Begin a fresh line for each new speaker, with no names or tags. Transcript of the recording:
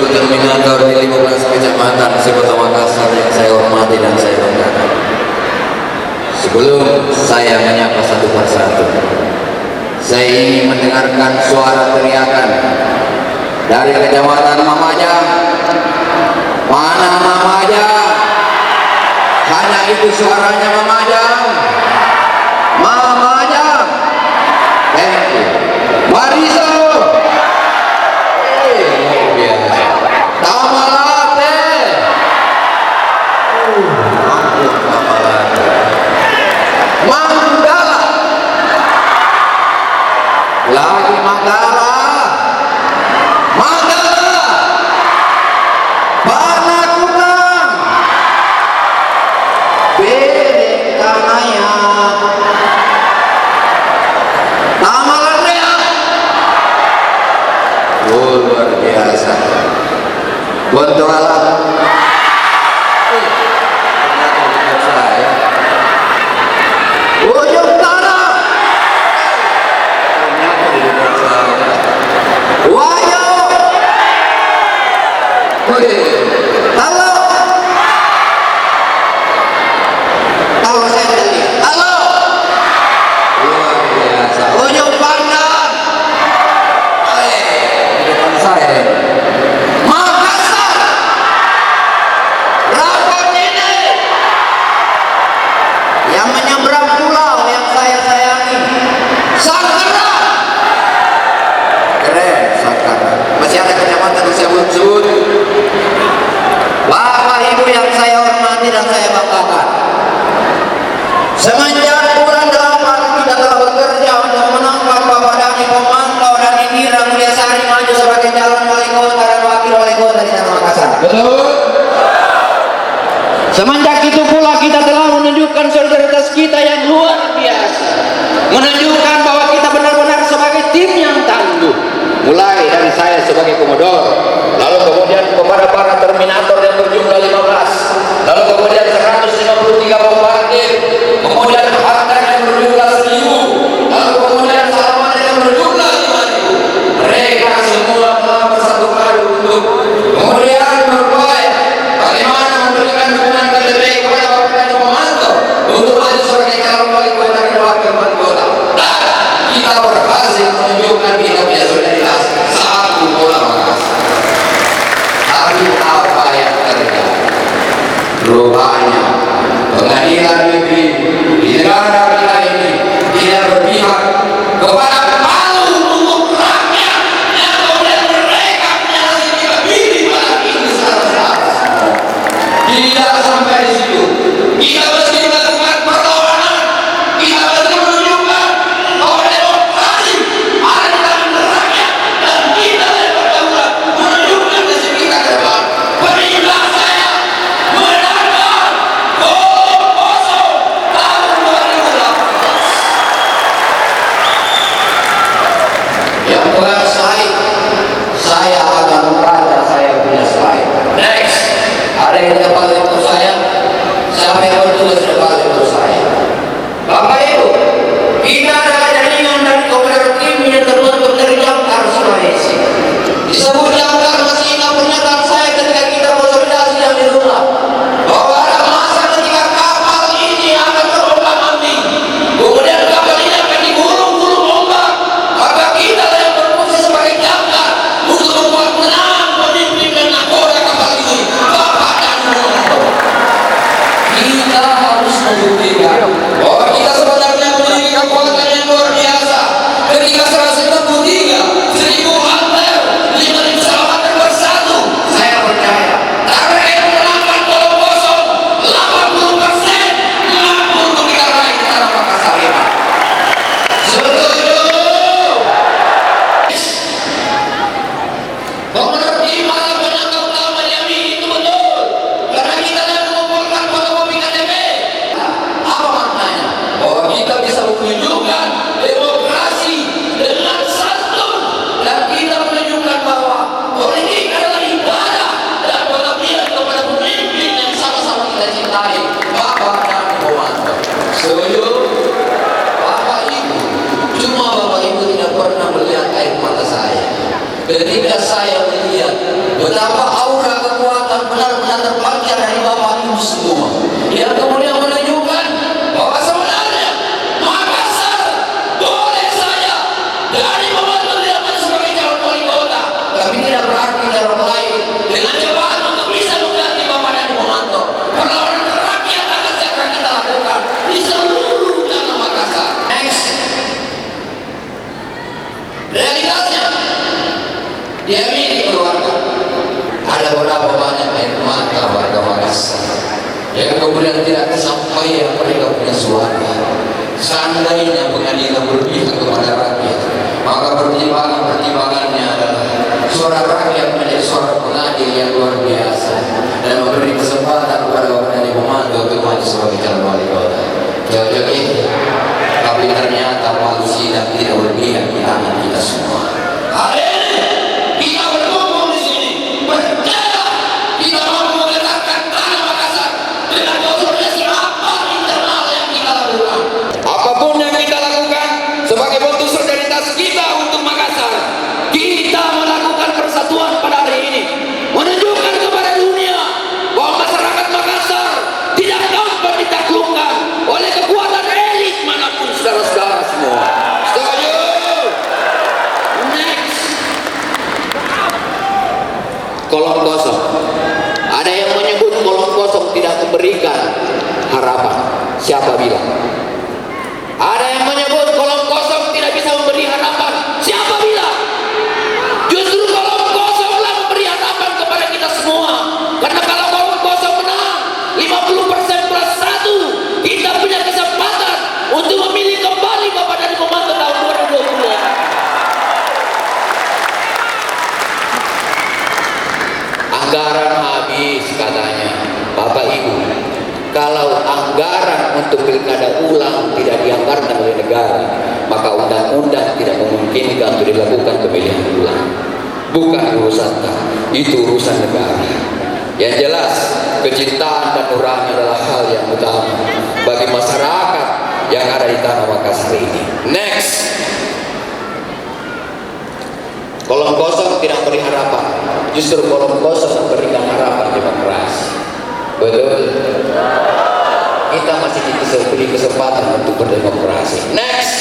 Terminator di 15 kecamatan Kota Makassar yang saya hormati dan saya banggakan. Sebelum saya menyapa satu persatu, saya ingin mendengarkan suara teriakan dari Kecamatan Mamajang. Mana Mamajang? Hanya itu suaranya Mamajang. Mamajang. Thank you. Bariso. Manggala lagi Manggala Panakukang Bedek Kanaya Tamalan Rea. Luar biasa. Bontoala. Bapak Ibu yang saya hormati dan saya banggakan, semenjak bulan 8 kita telah bekerja untuk menangkap Bapak Dhani Komando dan Indira Mulyasari maju sebagai calon wali kota dan wakil wali kota di Kota Makassar. Betul. Semenjak itu pula kita telah menunjukkan solidaritas kita yang luar biasa, menunjukkan bahwa kita benar-benar sebagai tim yang tangguh. Mulai dari saya sebagai komodor, lalu kemudian kepada para terminator yang berjumlah 15, lalu kemudian 153 bombardir, kemudian harta yang berjumlah 1000, lalu kemudian salaman yang berjumlah 5000. Mereka semua telah bersatu padu untuk kemudian berupaya bagaimana memberikan dukungan terlebih kepada Bapak Dhani Komando untuk maju sebagai calon wali kota dan wakil wali kota. Dan kita berhasil menunjukkan kita punya solidaritas satu bola Makassar. Tapi apa yang terjadi? Rupanya pengadilan negeri di negara kita ini tidak berpihak kepada palu untuk rakyat yang kemudian mereka menyalahkan kita pilih pada ini salah. Tidak sampai di situ. Kita mesti melakukan perlawanan. Kita mesti menunjukkan bahwa demokrasi ada di tangan rakyat dan kita yang berdaulat menunjukkan nasib kita ke depan. Berilah saya menangkan gol kosong tahun 2018. Yang telah saya akan membaca saya punya slide. Next, ada yang dapat untuk saya. Siapa yang bertugas dapat untuk saya? Bapak Ibu, kita adalah jaringan dan komunitas tim yang terbentuk dari Jamkar Sulawesi. Disebut Jamkar masih ingat pernyataan saya ketika kita konsolidasi yang di rumah, bahwa ada masa ketika kapal ini akan terombang-ambing, kemudian kapal ini akan digulung-gulung ombak, maka kita yang berfungsi sebagai Jamkar untuk membuat menang pemimpin dan nakoda kapal ini, Bapak Dhani Komando. Kita harus membuktikan bahwa kita sebenarnya memiliki kekuatan yang luar biasa. Ketika 163 1000 hunter 5000 salawater bersatu, saya percaya target menangkan gol kosong 80% mampu untuk kita raih di Tanah Makassar ini. Setuju? Komandan tim akan menangkap utama Yami, itu betul. Karena kita yang mengumpulkan fotokopi KTP. Apa maknanya? Bahwa kita bisa menunjukkan demokrasi dengan santun, dan kita menunjukkan bahwa politik adalah ibadah dan pengabdian kepada pemimpin yang sama-sama kita cintai, Bapak Dhani Komando. Setuju? Bapak Ibu, cuma Bapak Ibu tidak pernah melihat air mata saya ketika saya melihat betapa betapa aura kekuatan benar-benar terpancar dari Bapak Ibu semua, yang kemudian menunjukkan bahwa sebenarnya Makassar boleh saja dari pembantu tidak sebagai calon wali kota, tapi tidak berarti calon lain dengan cobaan untuk bisa mengganti Bapak Dhani Pomanto. Perlawanan rakyat akan kita lakukan di seluruh tanah Makassar. Next, realitasnya dia milih keluarga. Ada beberapa banyak air mata warga Makassar yang kemudian tidak tersampaikan mereka punya suara. Seandainya pengadilan berpihak kepada rakyat, maka pertimbangannya adalah suara rakyat menjadi suara pengadil yang luar biasa dan memberi kesempatan kepada Bapak Dhani Pomanto untuk maju sebagai calon wali kota. Jauh-jauh ini, tapi ternyata malu sidang tidak berpihak di tangan kita semua. Hari ini kita berkumpul di sini, percaya kita mampu meletakkan tanah Makassar dengan konsolidasi rapat internal yang kita lakukan. Apapun yang kita lakukan sebagai bentuk solidaritas kita untuk Makassar, kita melakukan persatuan pada hari ini, menunjukkan kepada dunia bahwa masyarakat Makassar tidak dapat ditaklukkan oleh kekuatan elit manapun, saudara-saudara semua. Setuju? Next, kolom kosong. Ada yang menyebut kolom kosong tidak memberikan harapan. Siapa bilang? Ada yang menyebut kolom kosong tidak bisa memberi harapan. Siapa bilang? Justru kolom kosonglah memberi harapan kepada kita semua. Karena kalau kolom kosong menang 50% plus 1, kita punya kesempatan untuk memilih kembali Bapak Dhani Pomanto tahun 2020. Anggaran habis katanya. Bapak Ibu, kalau anggaran untuk pilkada ulang tidak dianggarkan oleh negara, maka undang-undang tidak memungkinkan untuk dilakukan pemilihan ulang. Bukan urusan itu urusan negara. Yang jelas, kecintaan dan nurani adalah hal yang utama bagi masyarakat yang ada di tanah Makassar ini. Next, kolom kosong tidak beri harapan, justru kolom kosong memberikan harapan demokrasi. Betul? Kita masih diberi kesempatan untuk berdemokrasi. Next,